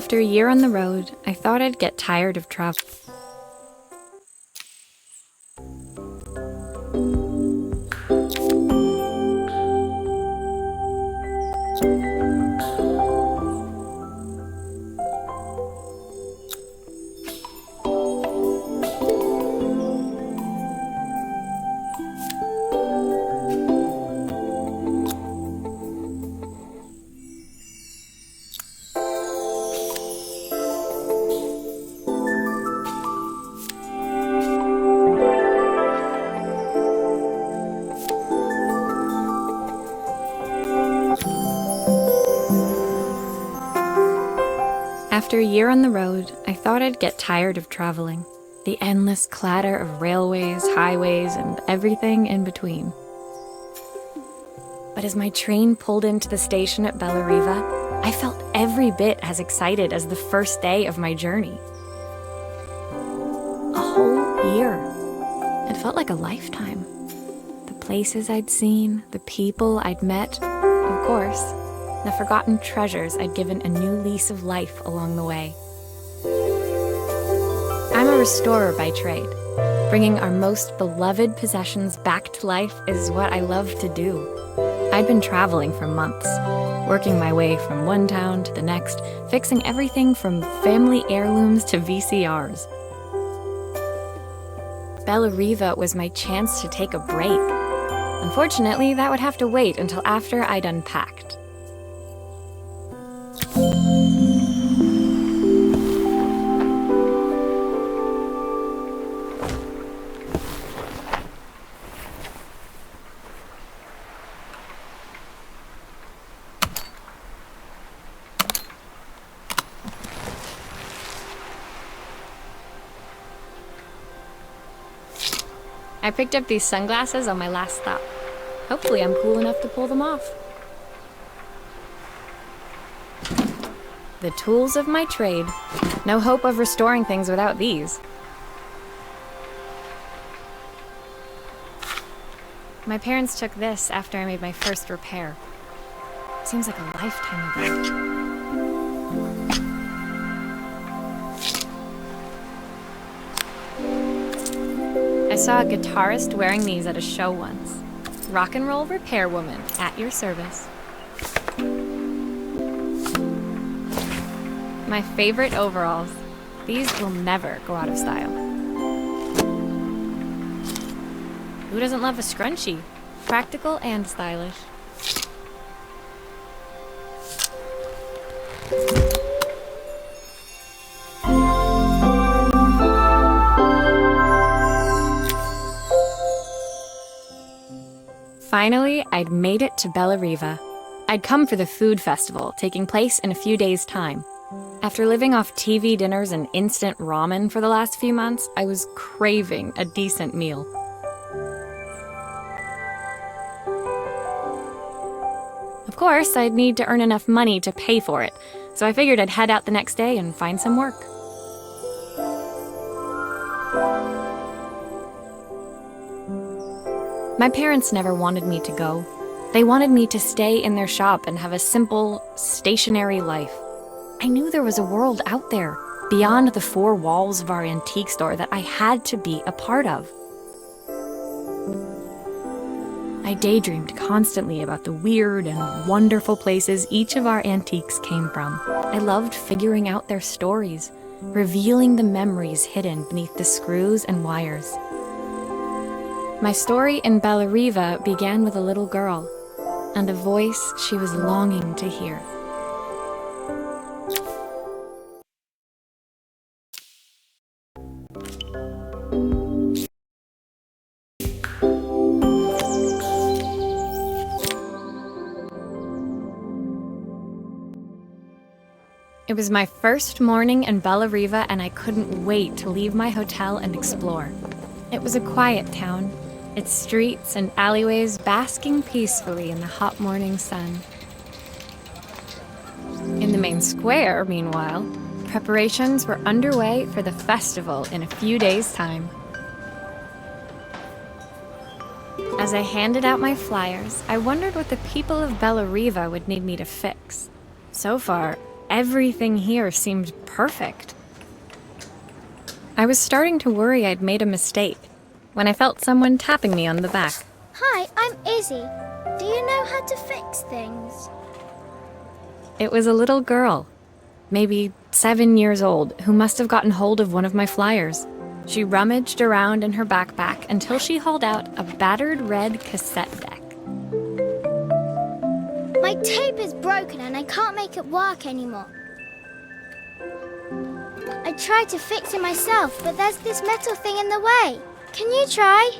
After a year on the road, I thought I'd get tired of travel. After a year on the road, I thought I'd get tired of traveling. The endless clatter of railways, highways, and everything in between. But as my train pulled into the station at Bellariva, I felt every bit as excited as the first day of my journey. A whole year. It felt like a lifetime. The places I'd seen, the people I'd met, of course, the forgotten treasures I'd given a new lease of life along the way. I'm a restorer by trade. Bringing our most beloved possessions back to life is what I love to do. I'd been traveling for months, working my way from one town to the next, fixing everything from family heirlooms to VCRs. Bellariva was my chance to take a break. Unfortunately, that would have to wait until after I'd unpacked. I picked up these sunglasses on my last stop. Hopefully I'm cool enough to pull them off. The tools of my trade. No hope of restoring things without these. My parents took this after I made my first repair. Seems like a lifetime ago. I saw a guitarist wearing these at a show once. Rock and roll repair woman, at your service. My favorite overalls. These will never go out of style. Who doesn't love a scrunchie? Practical and stylish. Finally, I'd made it to Bellariva. I'd come for the food festival, taking place in a few days' time. After living off TV dinners and instant ramen for the last few months, I was craving a decent meal. Of course, I'd need to earn enough money to pay for it, so I figured I'd head out the next day and find some work. My parents never wanted me to go. They wanted me to stay in their shop and have a simple, stationary life. I knew there was a world out there, beyond the four walls of our antique store, that I had to be a part of. I daydreamed constantly about the weird and wonderful places each of our antiques came from. I loved figuring out their stories, revealing the memories hidden beneath the screws and wires. My story in Bellariva began with a little girl, and a voice she was longing to hear. It was my first morning in Bellariva, and I couldn't wait to leave my hotel and explore. It was a quiet town, its streets and alleyways basking peacefully in the hot morning sun. In the main square, meanwhile, preparations were underway for the festival in a few days' time. As I handed out my flyers, I wondered what the people of Bellariva would need me to fix. So far, Everything here seemed perfect. I was starting to worry I'd made a mistake when I felt someone tapping me on the back. Hi, I'm Izzy. Do you know how to fix things? It was a little girl, maybe 7 years old, who must have gotten hold of one of my flyers. She rummaged around in her backpack until she hauled out a battered red cassette deck. My tape is broken and I can't make it work anymore. I tried to fix it myself, but there's this metal thing in the way. Can you try?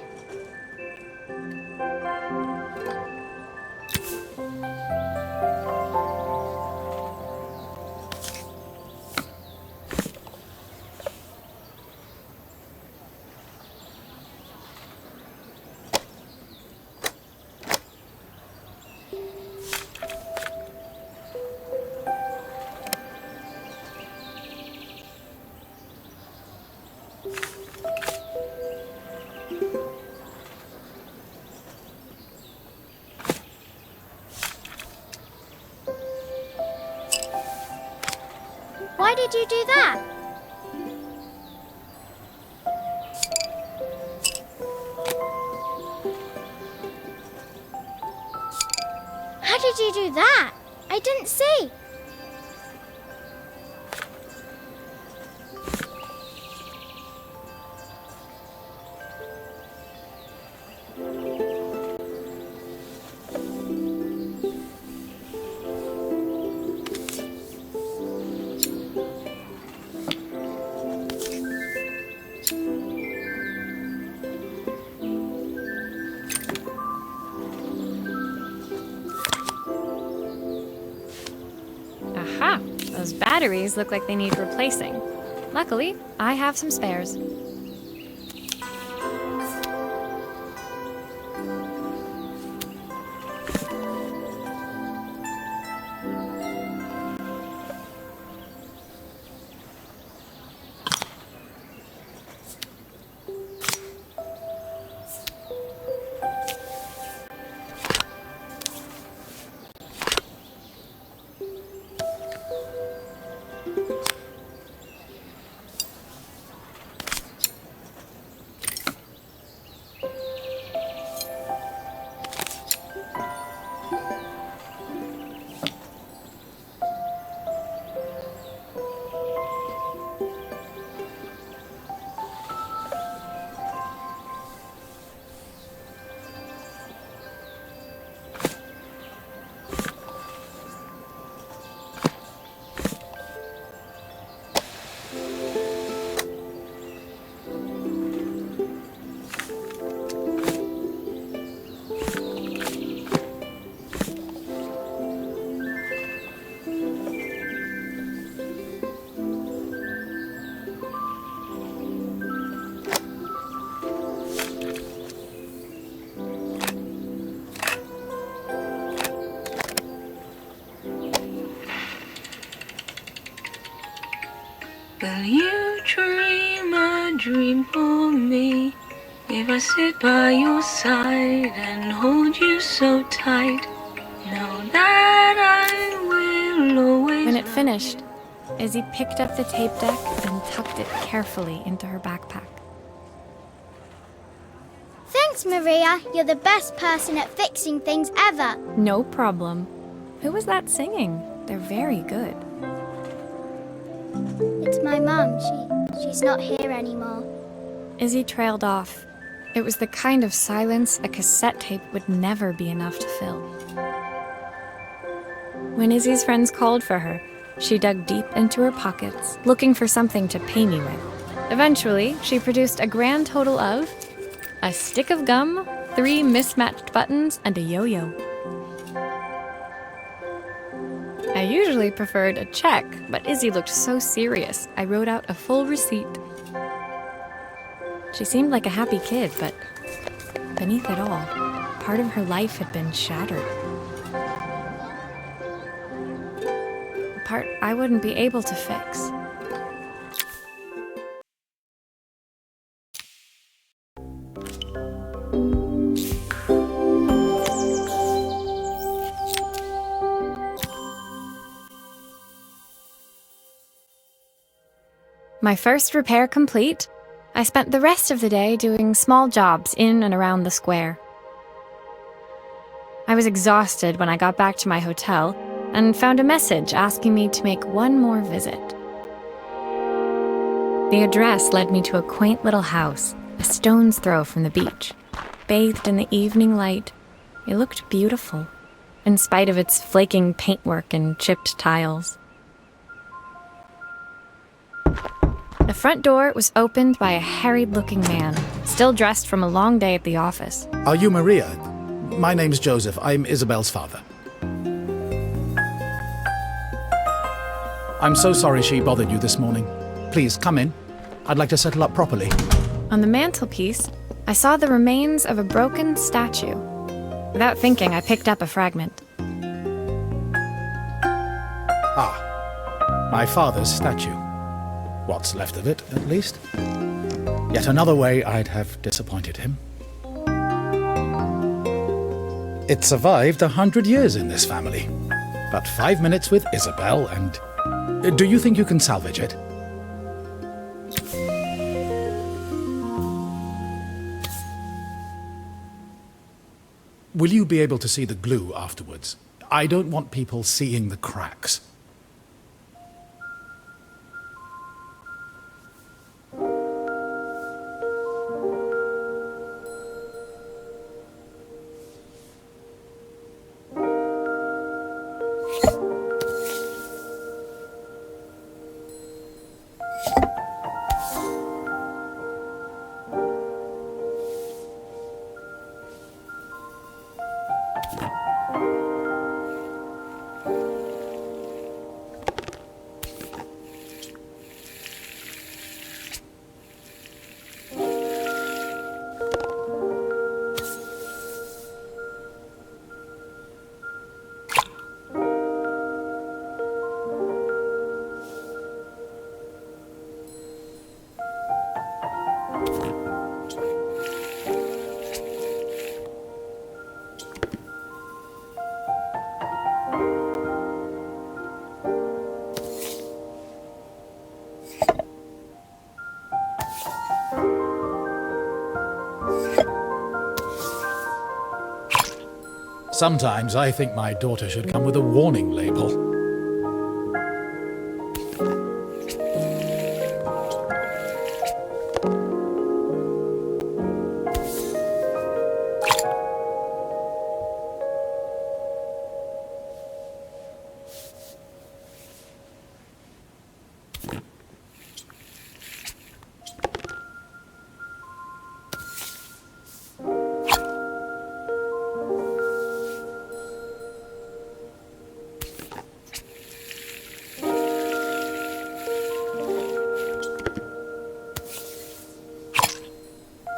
Why did you do that? How did you do that? I didn't see. Aha! Those batteries look like they need replacing. Luckily, I have some spares. Will you dream a dream for me? If I sit by your side and hold you so tight, know that I will always. When it finished, Izzy picked up the tape deck and tucked it carefully into her backpack. Thanks, Maria. You're the best person at fixing things ever. No problem. Who was that singing? They're very good. It's my mum. She's not here anymore. Izzy trailed off. It was the kind of silence a cassette tape would never be enough to fill. When Izzy's friends called for her, she dug deep into her pockets, looking for something to pay me with. Eventually, she produced a grand total of a stick of gum, 3 mismatched buttons, and a yo-yo. I usually preferred a check, but Izzy looked so serious, I wrote out a full receipt. She seemed like a happy kid, but beneath it all, part of her life had been shattered. A part I wouldn't be able to fix. My first repair complete, I spent the rest of the day doing small jobs in and around the square. I was exhausted when I got back to my hotel and found a message asking me to make one more visit. The address led me to a quaint little house, a stone's throw from the beach. Bathed in the evening light, it looked beautiful, in spite of its flaking paintwork and chipped tiles. The front door was opened by a harried-looking man, still dressed from a long day at the office. Are you Maria? My name's Joseph. I'm Isabel's father. I'm so sorry she bothered you this morning. Please, come in. I'd like to settle up properly. On the mantelpiece, I saw the remains of a broken statue. Without thinking, I picked up a fragment. My father's statue. What's left of it, at least. Yet another way I'd have disappointed him. It survived 100 years in this family. But 5 minutes with Isabel and... Do you think you can salvage it? Will you be able to see the glue afterwards? I don't want people seeing the cracks. Sometimes I think my daughter should come with a warning label.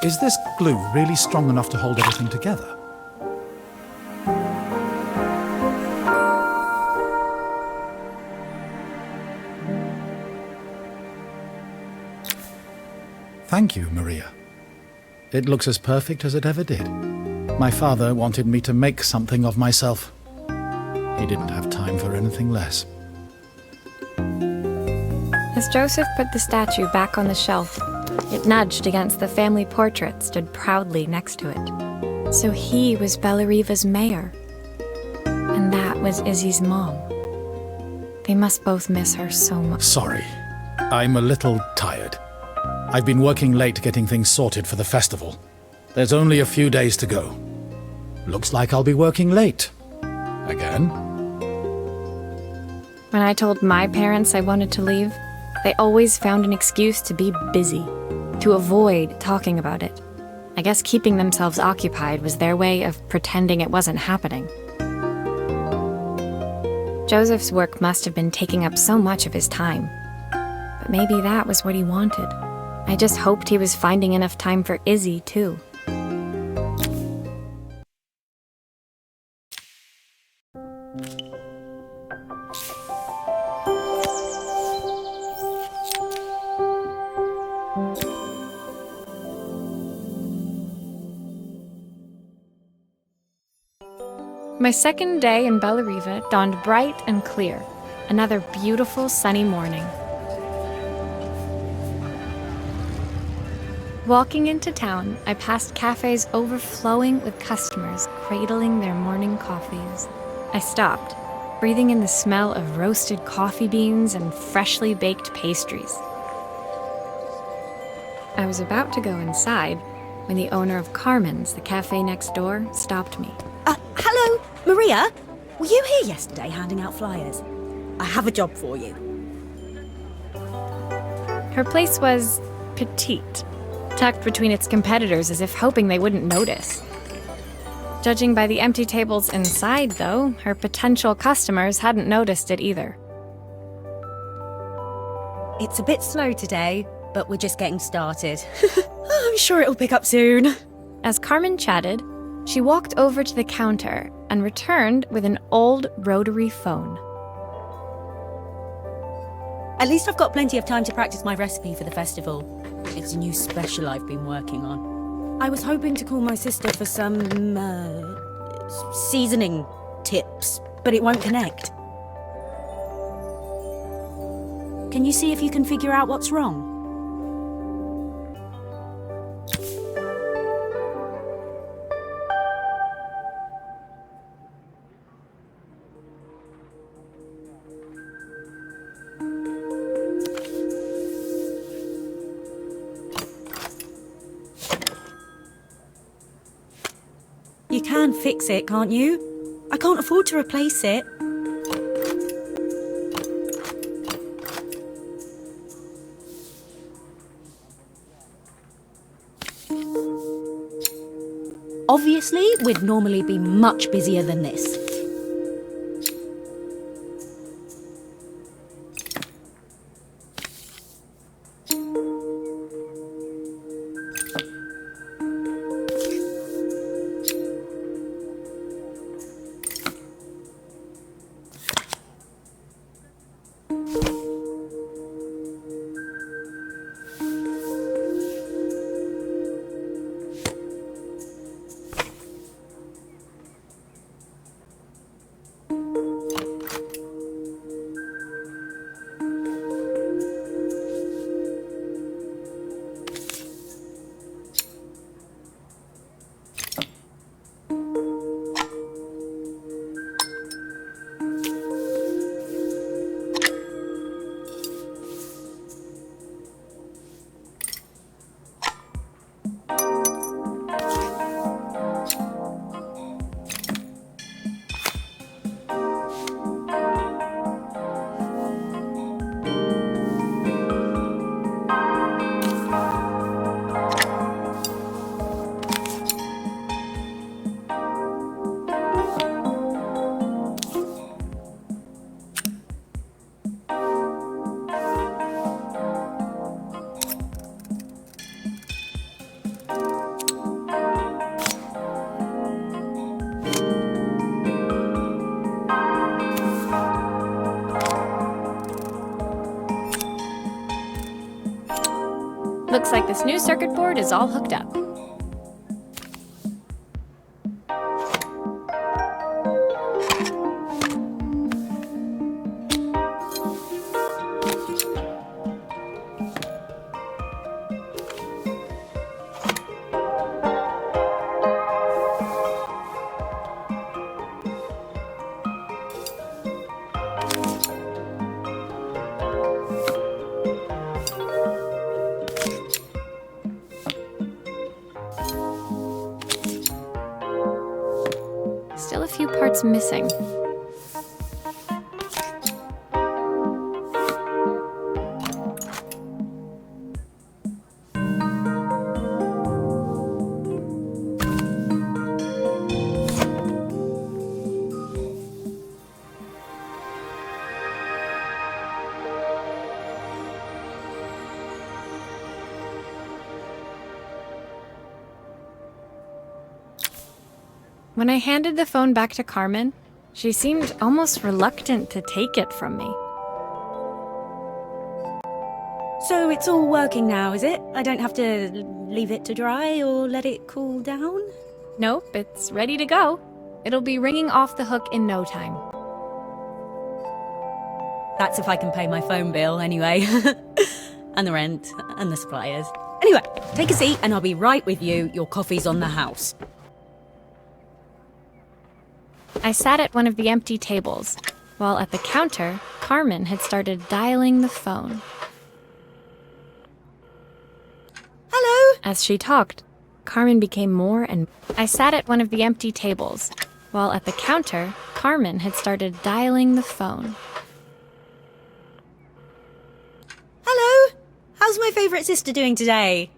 Is this glue really strong enough to hold everything together? Thank you, Maria. It looks as perfect as it ever did. My father wanted me to make something of myself. He didn't have time for anything less. As Joseph put the statue back on the shelf, it nudged against the family portrait stood proudly next to it. So he was Bellariva's mayor. And that was Izzy's mom. They must both miss her so much. Sorry. I'm a little tired. I've been working late getting things sorted for the festival. There's only a few days to go. Looks like I'll be working late. Again. When I told my parents I wanted to leave, they always found an excuse to be busy, to avoid talking about it. I guess keeping themselves occupied was their way of pretending it wasn't happening. Joseph's work must have been taking up so much of his time. But maybe that was what he wanted. I just hoped he was finding enough time for Izzy, too. My second day in Bellariva dawned bright and clear, another beautiful sunny morning. Walking into town, I passed cafes overflowing with customers cradling their morning coffees. I stopped, breathing in the smell of roasted coffee beans and freshly baked pastries. I was about to go inside when the owner of Carmen's, the cafe next door, stopped me. Hello, Maria? Were you here yesterday handing out flyers? I have a job for you. Her place was petite, tucked between its competitors as if hoping they wouldn't notice. Judging by the empty tables inside, though, her potential customers hadn't noticed it either. It's a bit slow today, but we're just getting started. I'm sure it'll pick up soon. As Carmen chatted, she walked over to the counter and returned with an old rotary phone. At least I've got plenty of time to practice my recipe for the festival. It's a new special I've been working on. I was hoping to call my sister for some, seasoning tips, but it won't connect. Can you see if you can figure out what's wrong? You can fix it, can't you? I can't afford to replace it. Obviously, we'd normally be much busier than this. Looks like this new circuit board is all hooked up. Still a few parts missing. When I handed the phone back to Carmen, she seemed almost reluctant to take it from me. So it's all working now, is it? I don't have to leave it to dry or let it cool down? Nope, it's ready to go. It'll be ringing off the hook in no time. That's if I can pay my phone bill anyway. And the rent and the suppliers. Anyway, take a seat and I'll be right with you. Your coffee's on the house. I sat at one of the empty tables, while at the counter, Carmen had started dialing the phone. Hello? As she talked, Carmen became more and... I sat at one of the empty tables, while at the counter, Carmen had started dialing the phone. Hello? How's my favourite sister doing today?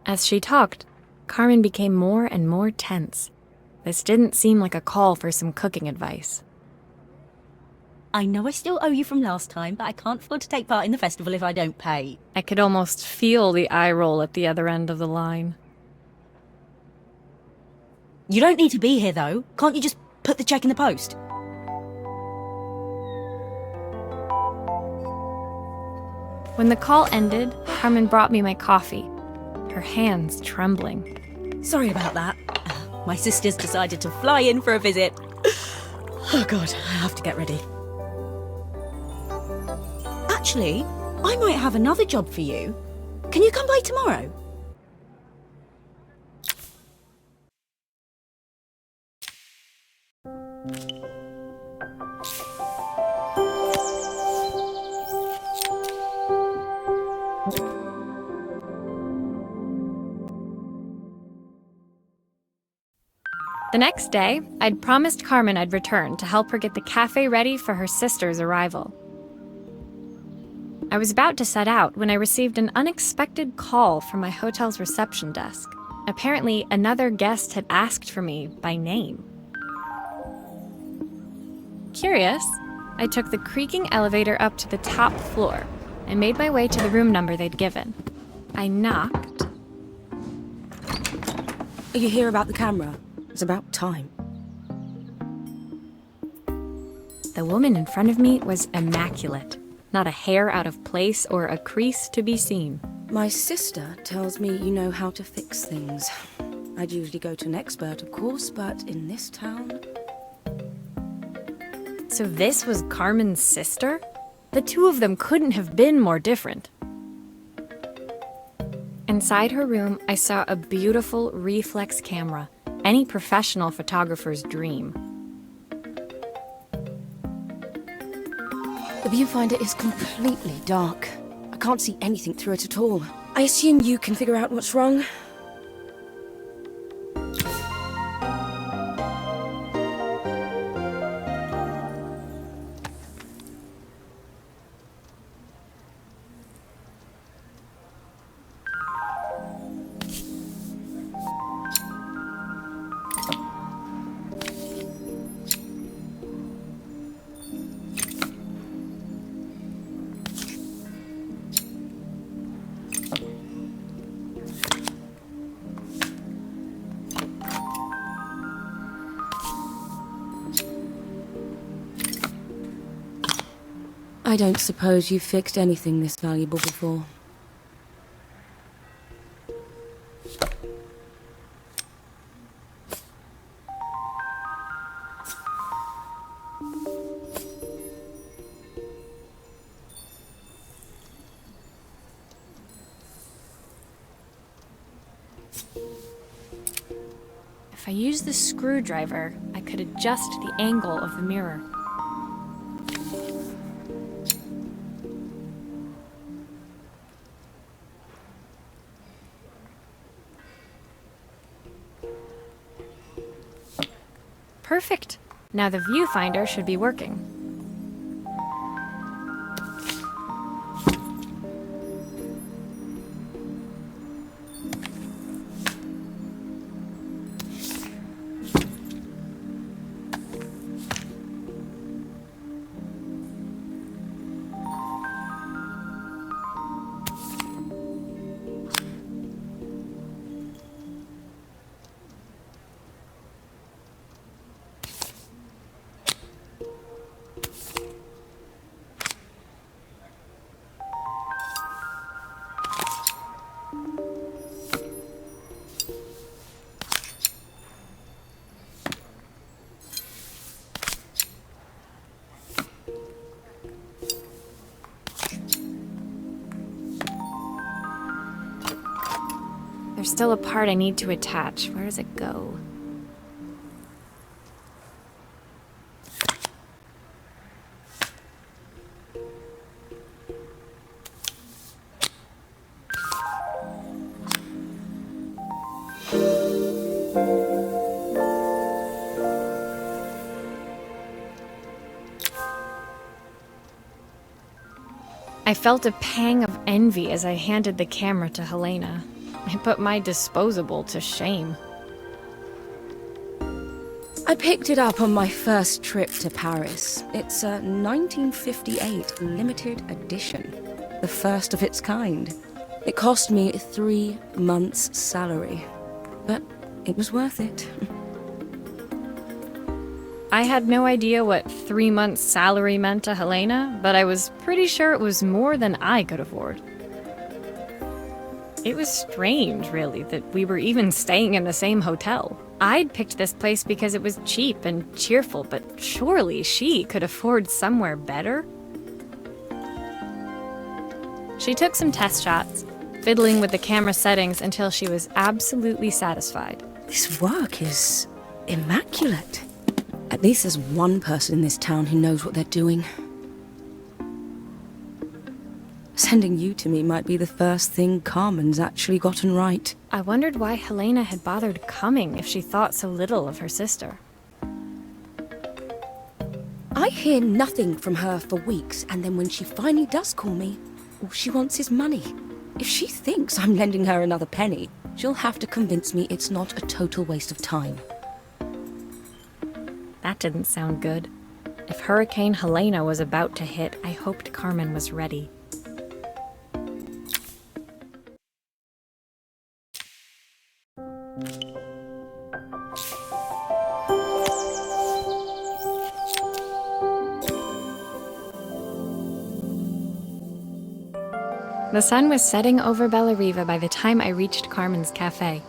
As she talked, Carmen became more and more tense. This didn't seem like a call for some cooking advice. I know I still owe you from last time, but I can't afford to take part in the festival if I don't pay. I could almost feel the eye roll at the other end of the line. You don't need to be here, though. Can't you just put the cheque in the post? When the call ended, Carmen brought me my coffee, her hands trembling. Sorry about that. My sister's decided to fly in for a visit. Oh God, I have to get ready. Actually, I might have another job for you. Can you come by tomorrow? The next day, I'd promised Carmen I'd return to help her get the cafe ready for her sister's arrival. I was about to set out when I received an unexpected call from my hotel's reception desk. Apparently, another guest had asked for me by name. Curious, I took the creaking elevator up to the top floor and made my way to the room number they'd given. I knocked. Are you here about the camera? It's about time. The woman in front of me was immaculate. Not a hair out of place or a crease to be seen. My sister tells me you know how to fix things. I'd usually go to an expert, of course, but in this town... So this was Carmen's sister? The two of them couldn't have been more different. Inside her room, I saw a beautiful reflex camera, any professional photographer's dream. The viewfinder is completely dark. I can't see anything through it at all. I assume you can figure out what's wrong? I don't suppose you've fixed anything this valuable before. If I used the screwdriver, I could adjust the angle of the mirror. Perfect. Now the viewfinder should be working. still a part I need to attach. Where does it go? I felt a pang of envy as I handed the camera to Helena. I put my disposable to shame. I picked it up on my first trip to Paris. It's a 1958 limited edition, the first of its kind. It cost me 3 months' salary, but it was worth it. I had no idea what 3 months' salary meant to Helena, but I was pretty sure it was more than I could afford. It was strange, really, that we were even staying in the same hotel. I'd picked this place because it was cheap and cheerful, but surely she could afford somewhere better? She took some test shots, fiddling with the camera settings until she was absolutely satisfied. This work is immaculate. At least there's one person in this town who knows what they're doing. Sending you to me might be the first thing Carmen's actually gotten right. I wondered why Helena had bothered coming if she thought so little of her sister. I hear nothing from her for weeks, and then when she finally does call me, all she wants is money. If she thinks I'm lending her another penny, she'll have to convince me it's not a total waste of time. That didn't sound good. If Hurricane Helena was about to hit, I hoped Carmen was ready. The sun was setting over Bellariva by the time I reached Carmen's cafe.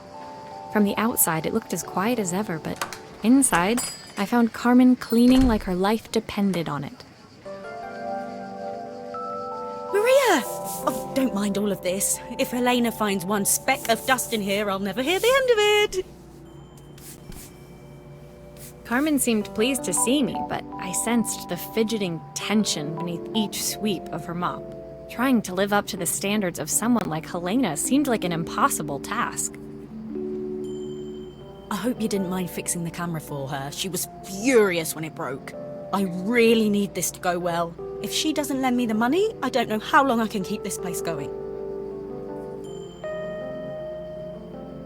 From the outside, it looked as quiet as ever, but inside, I found Carmen cleaning like her life depended on it. Maria! Oh, don't mind all of this. If Helena finds one speck of dust in here, I'll never hear the end of it. Carmen seemed pleased to see me, but I sensed the fidgeting tension beneath each sweep of her mop. Trying to live up to the standards of someone like Helena seemed like an impossible task. I hope you didn't mind fixing the camera for her. She was furious when it broke. I really need this to go well. If she doesn't lend me the money, I don't know how long I can keep this place going.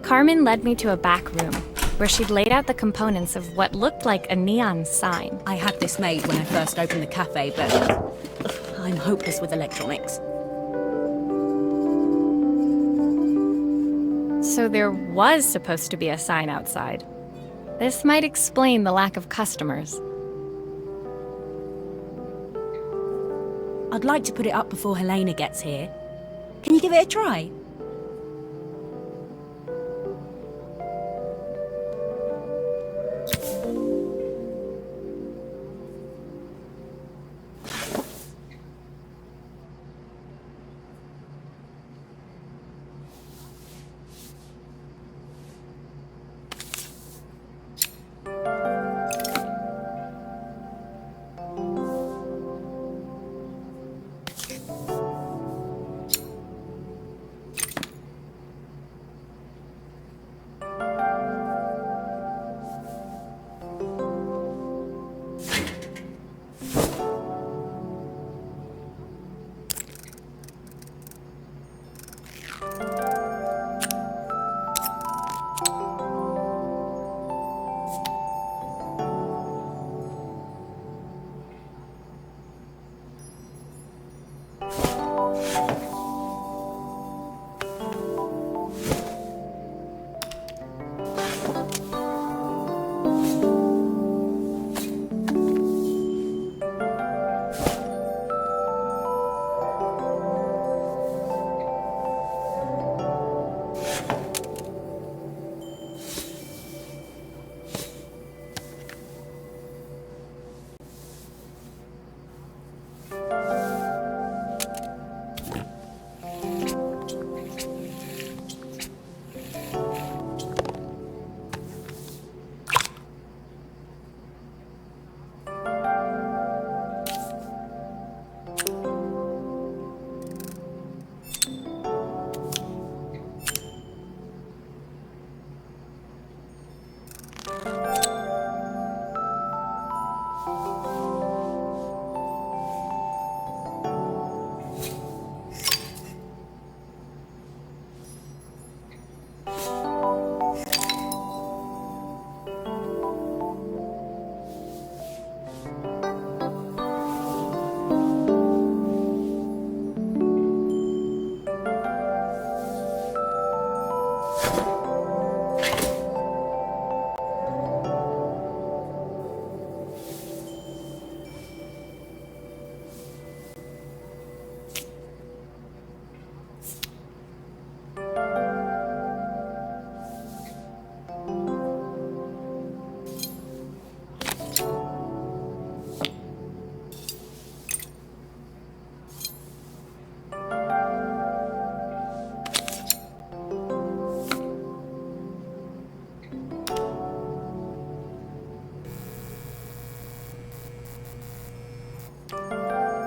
Carmen led me to a back room, where she'd laid out the components of what looked like a neon sign. I had this made when I first opened the cafe, but I'm hopeless with electronics. So there was supposed to be a sign outside. This might explain the lack of customers. I'd like to put it up before Helena gets here. Can you give it a try?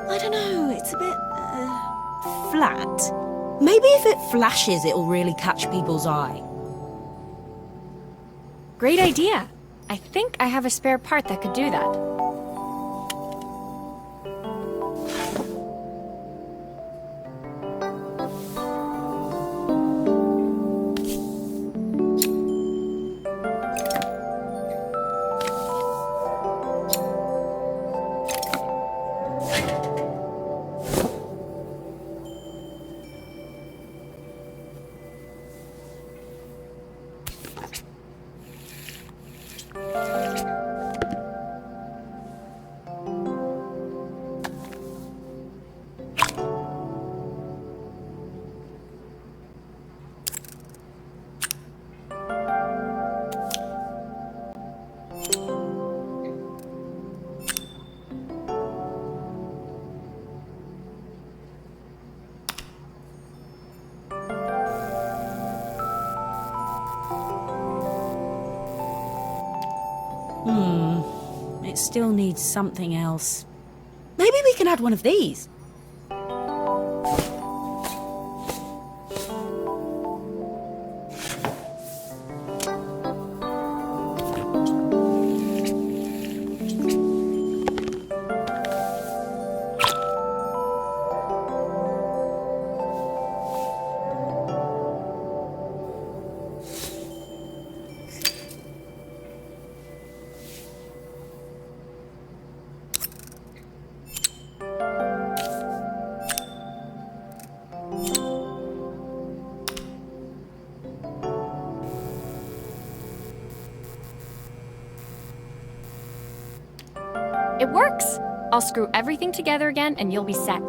I don't know, it's a bit, flat. Maybe if it flashes, it'll really catch people's eye. Great idea. I think I have a spare part that could do that. It still needs something else. Maybe we can add one of these. It works! I'll screw everything together again and you'll be set.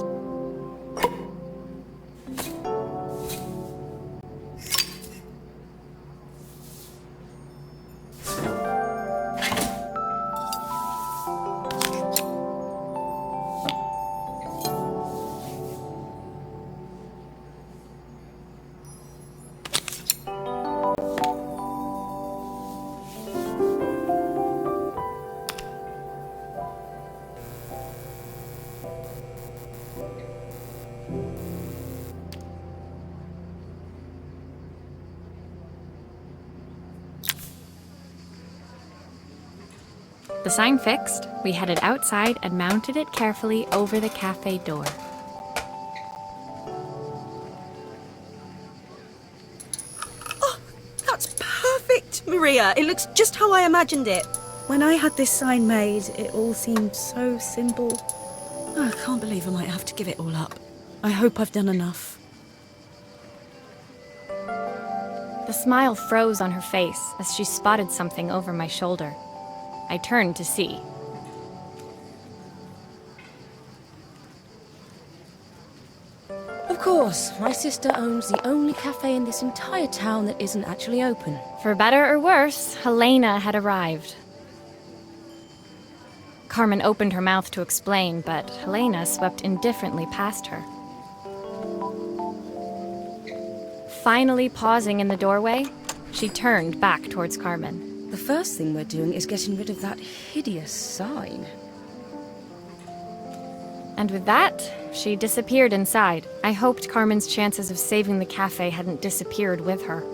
The sign fixed, we headed outside and mounted it carefully over the cafe door. Oh, that's perfect, Maria. It looks just how I imagined it. When I had this sign made, it all seemed so simple. Oh, I can't believe I might have to give it all up. I hope I've done enough. The smile froze on her face as she spotted something over my shoulder. I turned to see. Of course, my sister owns the only cafe in this entire town that isn't actually open. For better or worse, Helena had arrived. Carmen opened her mouth to explain, but Helena swept indifferently past her. Finally pausing in the doorway, she turned back towards Carmen. The first thing we're doing is getting rid of that hideous sign. And with that, she disappeared inside. I hoped Carmen's chances of saving the cafe hadn't disappeared with her.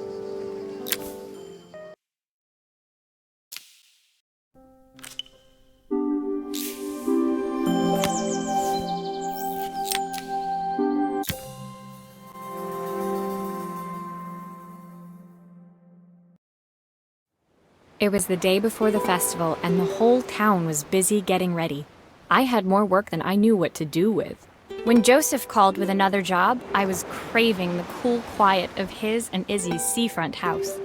It was the day before the festival, and the whole town was busy getting ready. I had more work than I knew what to do with. When Joseph called with another job, I was craving the cool quiet of his and Izzy's seafront house.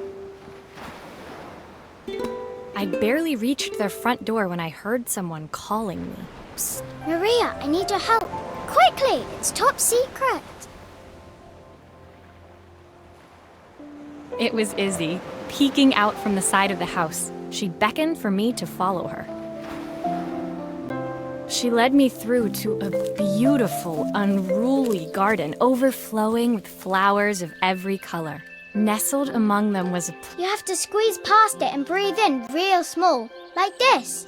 I'd barely reached their front door when I heard someone calling me. Psst, Maria, I need your help. Quickly, it's top secret. It was Izzy, peeking out from the side of the house. She beckoned for me to follow her. She led me through to a beautiful, unruly garden overflowing with flowers of every color. Nestled among them was a You have to squeeze past it and breathe in real small, like this.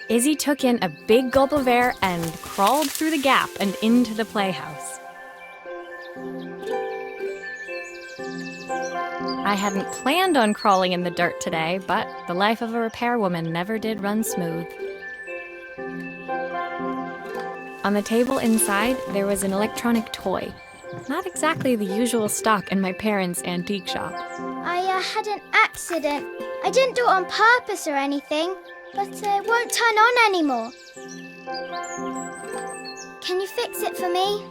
Izzy took in a big gulp of air and crawled through the gap and into the playhouse. I hadn't planned on crawling in the dirt today, but the life of a repairwoman never did run smooth. On the table inside, there was an electronic toy. Not exactly the usual stock in my parents' antique shop. I had an accident. I didn't do it on purpose or anything, but it won't turn on anymore. Can you fix it for me?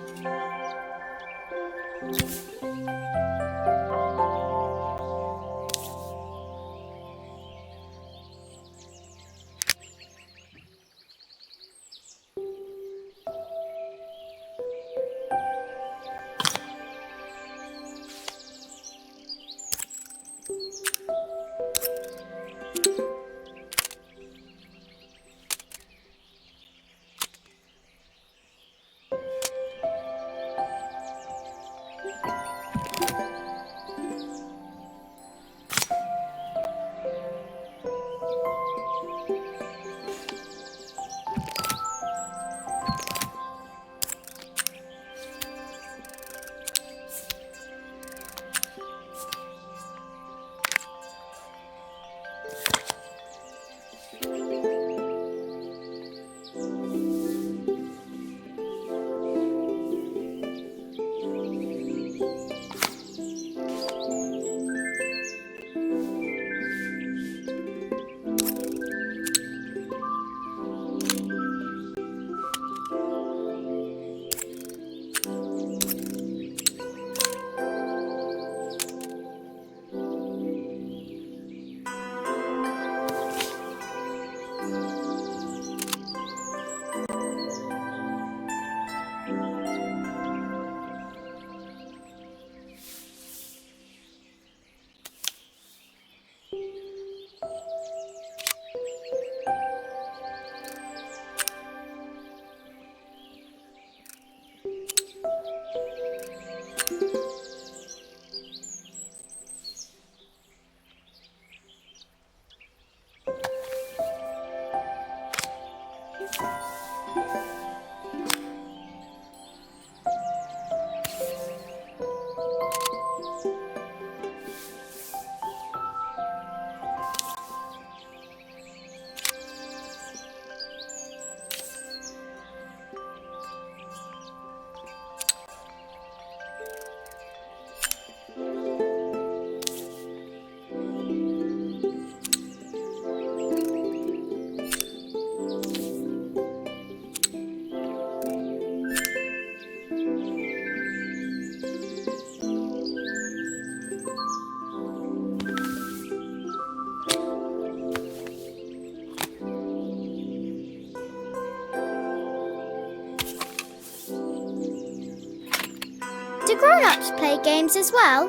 Do grown-ups play games as well?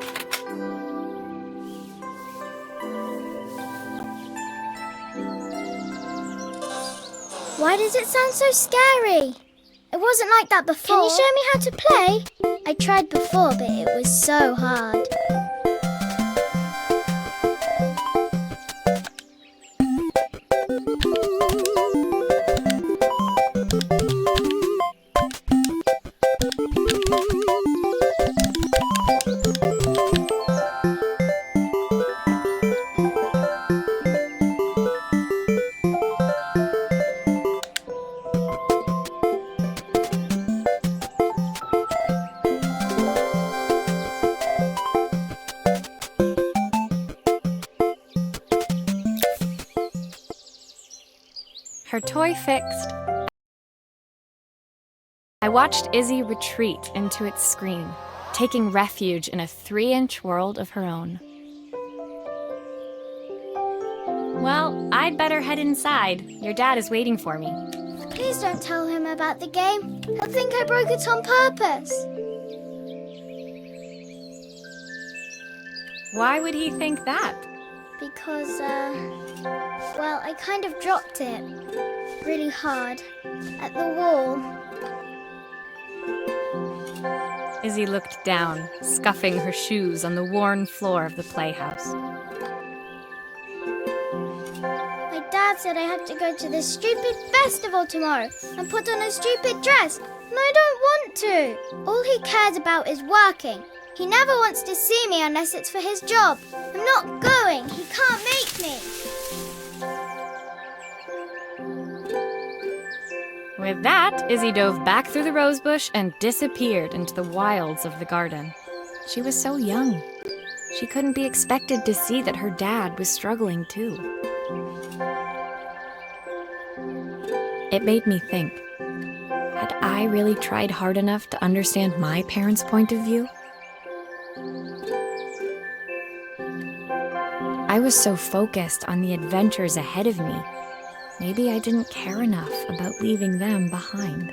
Why does it sound so scary? It wasn't like that before. Can you show me how to play? I tried before, but it was so hard. her toy fixed, I watched Izzy retreat into its screen, taking refuge in a 3-inch world of her own. Well, I'd better head inside. Your dad is waiting for me. Please don't tell him about the game. He'll think I broke it on purpose. Why would he think that? Because, well, I kind of dropped it really hard at the wall. Izzy looked down, scuffing her shoes on the worn floor of the playhouse. My dad said I had to go to this stupid festival tomorrow and put on a stupid dress, and I don't want to. All he cares about is working. He never wants to see me unless it's for his job. I'm not going. He can't make me. With that, Izzy dove back through the rosebush and disappeared into the wilds of the garden. She was so young. She couldn't be expected to see that her dad was struggling too. It made me think, had I really tried hard enough to understand my parents' point of view? I was so focused on the adventures ahead of me. Maybe I didn't care enough about leaving them behind.